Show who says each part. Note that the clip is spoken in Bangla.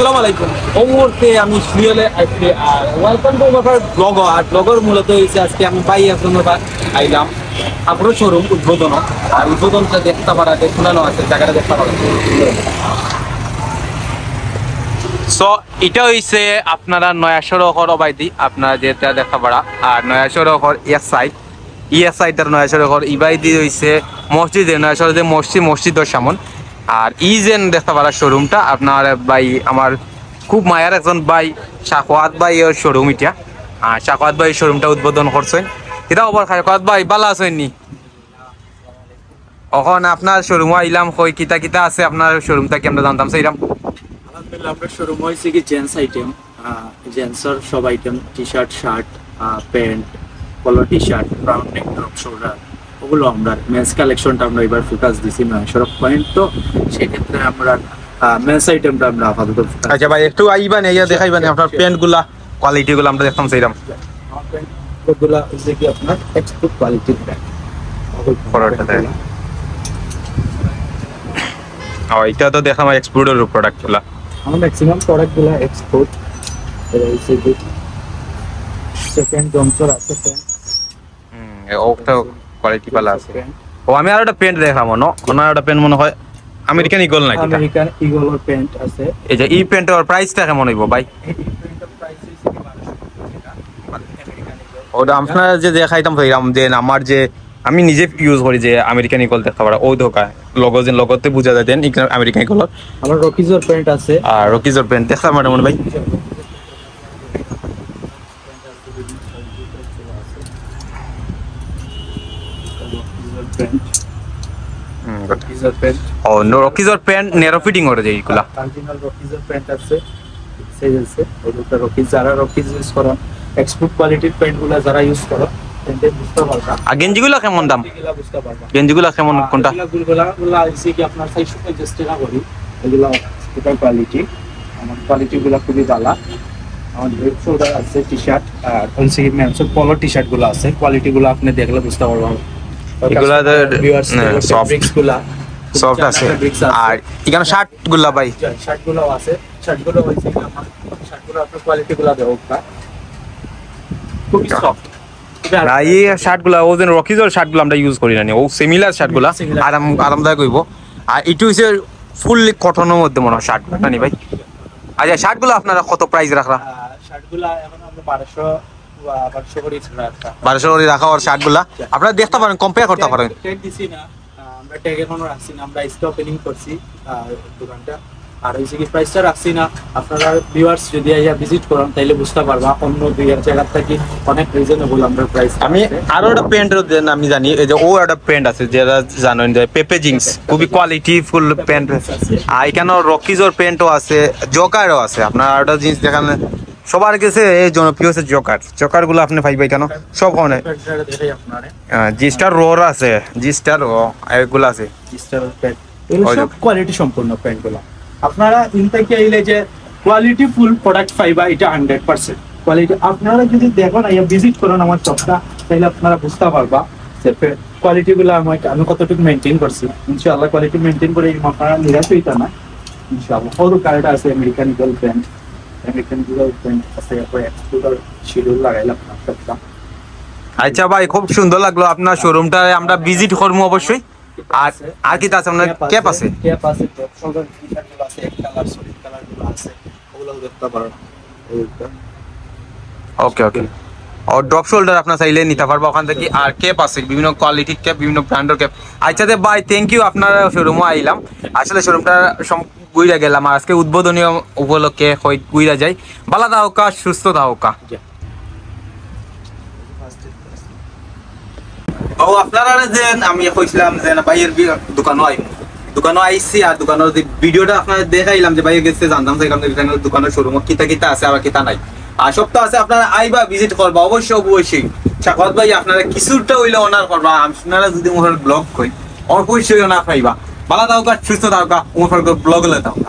Speaker 1: আসসালামু আলাইকুম। এই মুহূর্তে আমি সিরিয়ালে আছি আর ওয়েলকাম টু মাই ব্লগ। আর ব্লগের মূলত হয়েছে আজকে আমি পাই একজন আইলাম আপনার শোরুম উদ্বোধন। আর উদ্বোধনটা দেখতে পারাতে শোনানো আছে, জায়গাটা দেখতে পারা। সো এটা হয়েছে আপনারা নয়া সড়কর অবাইদি আপনারা যেটা দেখা পারা। আর নয়া সড়কর সাইডটার নয়া সড়কর ইবাইদি হয়েছে মসজিদে নয়া সড়কে মসজিদের সামন। আর যেন দেখতে পারা শোরুমটা আপনার ভাই আমার খুব মায়ার একজন ভাই শাকওয়াত ভাই এর শোরুম এটা। আর শাকওয়াত ভাই শোরুমটা উদ্বোধন করছেন। এটা ওপর শাকওয়াত ভাই ভালো আছেন নি? এখন আপনার শোরুম আইলাম কই কিতা কিতা আছে আপনার শোরুমটা কি আমরা জানতাম সেইরাম।
Speaker 2: আলহামদুলিল্লাহ আপনার শোরুম হয়েছে কি জেন্টস আইটেম, জেন্টসের সব আইটেম টি শার্ট, প্যান্ট, পলো টি শার্ট, ব্রাউন নেক, ড্রপ শোল্ডার, ওগুলো আমরা মেন্স কালেকশনটা আমরা এবার ফোকাস দিছি সরব পয়েন্ট। তো সেক্ষেত্রে আমরা মেন্স আইটেমটা আমরা আপাতত।
Speaker 1: আচ্ছা ভাই একটু আইবান ইয়া দেখাইবান আপনার প্যান্টগুলা কোয়ালিটিগুলো আমরা দেখতাম সেইরাম।
Speaker 2: আমার প্যান্টগুলো হচ্ছে কি আপনার এক্সপোর্ট কোয়ালিটির প্যান্ট।
Speaker 1: এটা তো দেখা আমার এক্সপোর্টের প্রোডাক্টগুলা।
Speaker 2: আমার ম্যাক্সিমাম প্রোডাক্টগুলো এক্সপোর্ট। সেকেন্ড জমসর আছে প্যান্ট,
Speaker 1: ওটা কোয়ালিটি ভালো আছে। ও আমি আর একটা প্যান্ট দেখাবো না, ওনার একটা প্যান্ট মনে হয় আমেরিকান ইগল নাকি?
Speaker 2: আমেরিকান ইগলের প্যান্ট আছে।
Speaker 1: এই যে এই প্যান্টের প্রাইসটা কেমন হইব ভাই? ওটা আপনারা যে দেখাইতাম ভাইরাম যে আমার যে আমি নিজে ইউজ করি যে আমেরিকান ইগল দেখতে পারা ওই ধোকা লগো যে লগতে বুঝা যায় দেন আমেরিকান ইগল।
Speaker 2: আমার রকিজর প্যান্ট আছে।
Speaker 1: আর রকিজর প্যান্ট দেখতে পারেন মনে ভাই। ও নো রকিজর প্যান্ট নেরো ফিটিং করে যায় এইগুলা।
Speaker 2: অরিজিনাল রকিজর প্যান্ট আছে, সাইজ আছে। ওটা রকিজ যারা রকিজ ইউজ করা এক্সপোর্ট কোয়ালিটির প্যান্টগুলো যারা ইউজ করা প্যান্টে বুঝতে পারবা। আর
Speaker 1: গেঞ্জিগুলো কেমন দাম?
Speaker 2: এগুলা বুঝতে পারবা।
Speaker 1: গেঞ্জিগুলো কেমন কোনটা?
Speaker 2: এগুলা আছে কি আপনার 450 টাকা করে। এগুলা এক্সপোর্ট কোয়ালিটি, আমার কোয়ালিটিগুলো খুবই ভালো। আমার ড্রেস শোল্ডার আছে, টি শার্ট আর অনসি মেন্স পলো টি শার্টগুলো আছে। কোয়ালিটিগুলো আপনি দেখলে বুঝতে পারবেন।
Speaker 1: এগুলা
Speaker 2: সফটগুলা
Speaker 1: সফট আছে। আর এখানে শার্টগুলা ভাই
Speaker 2: শার্টগুলো আছে। শার্টগুলো হইছে আমার শার্টগুলো আপনার কোয়ালিটিগুলো দেওয়া খুবই সফট।
Speaker 1: না এই শার্টগুলা ও যেন রকিজর শার্টগুলো আমরা ইউজ করি না, ও সিমিলার শার্টগুলা আরামদায়ক হইব। আর এটা হচ্ছে ফুললি কটনের মধ্যে মনে হয় শার্ট নানি ভাই। আচ্ছা শার্টগুলো আপনারা কত প্রাইস রাখা?
Speaker 2: শার্টগুলো এখন আমরা 1200 করে রাখা।
Speaker 1: 1200 করে রাখা। আর শার্টগুলা আপনারা দেখতে পারেন, কম্পেয়ার করতে পারেন।
Speaker 2: ট্যাগ দিছি না আমরা, ট্যাগ এখনো রাখছি না, আমরা স্টক ওপেনিং করছি দোকানটা। আর হইছে কি প্রাইসটা রাখছি না। আপনারা ভিউয়ার্স যদি আইয়া ভিজিট করেন তাইলে বুঝতে পারবা অন্য দুই জায়গা থেকে অনেক রিজনেবল আমরা প্রাইস।
Speaker 1: আমি আরো একটা প্যান্টের আমি জানি এই যে ও একটা প্যান্ট আছে যেটা জানেন যে পেপে জিন্স, খুবই কোয়ালিটি ফুল প্যান্ট। আর এখানে রকিজর প্যান্টও আছে, জকারও আছে। আপনার আরেকটা জিন্স দেখান সবার কাছে এই জনপ্রিয় হচ্ছে জকার গুলো আপনি পাইবেন কেন সব ওখানে। জি স্টার রোর আছে, জি স্টার এগুলো আছে,
Speaker 2: জি স্টার প্যান্ট। এগুলো সব কোয়ালিটি সম্পূর্ণ প্যান্টগুলো। আপনারা ইনটাকে আইলে যে কোয়ালিটি ফুল প্রোডাক্ট পাইবা, এটা 100% কোয়ালিটি। আপনারা যদি দেখেন আইয়া ভিজিট করেন আমার শপটা তাহলে আপনারা বুঝতে পারবা যে কোয়ালিটিগুলো আমি কতটুকু মেনটেন করছি। ইনশাআল্লাহ কোয়ালিটি মেনটেন করে আপনারা নিরাশ হইতা না ইনশাআল্লাহ। ওর কার্ড আছে American eagle pant, American eagle pant আছে, তারপরে এক্সপোর্টার শিডিউল লাগাইলাম আপনার সবটা।
Speaker 1: আচ্ছা ভাই খুব সুন্দর লাগলো আপনার শোরুমটা, আমরা ভিজিট করবো অবশ্যই। আর কি আছে আপনার? ক্যাপ আছে,
Speaker 2: ক্যাপ আছে, শোল্ডার টি শার্টগুলো আছে, এক কালার সলিড কালারগুলো আছে, ওগুলো দেখতে পারেন।
Speaker 1: ওকে ওকে। আর ড্রপ শোল্ডার আপনার চাইলে নিতে পারবো ওখান থেকে। আর ক্যাপ আছে বিভিন্ন কোয়ালিটির ক্যাপ, বিভিন্ন ব্র্যান্ডের ক্যাপ। আচ্ছা দে ভাই থ্যাংক ইউ, আপনার শোরুমে আইলাম। আসলে শোরুমটা গুইরা গেলাম আজকে উদ্বোধনীয় উপলক্ষে গুইরা যাই। ভালো থাকা, সুস্থ থাকা। ও আপনারা যে আমি কইছিলাম যে ভাইয়ের দোকানও আইসি। আর দোকানের যে ভিডিওটা আপনারা দেখাইলাম যে ভাইয়ের গেছে জানতাম সেখানে দোকানের শোরুম কিতা কিতা আছে আবার কিতা নাই। আর সব তো আছে, আপনারা আইবা ভিজিট করবা অবশ্যই। শাকওয়াত ভাই আপনারা কিছুটা হইলে অনার করবা। আপনারা যদি আমার ব্লগ কই অবশ্যই অনার পাইবা। ভালো থাকা, সুস্থ থাকা, আমার ব্লগ হলে থাকা।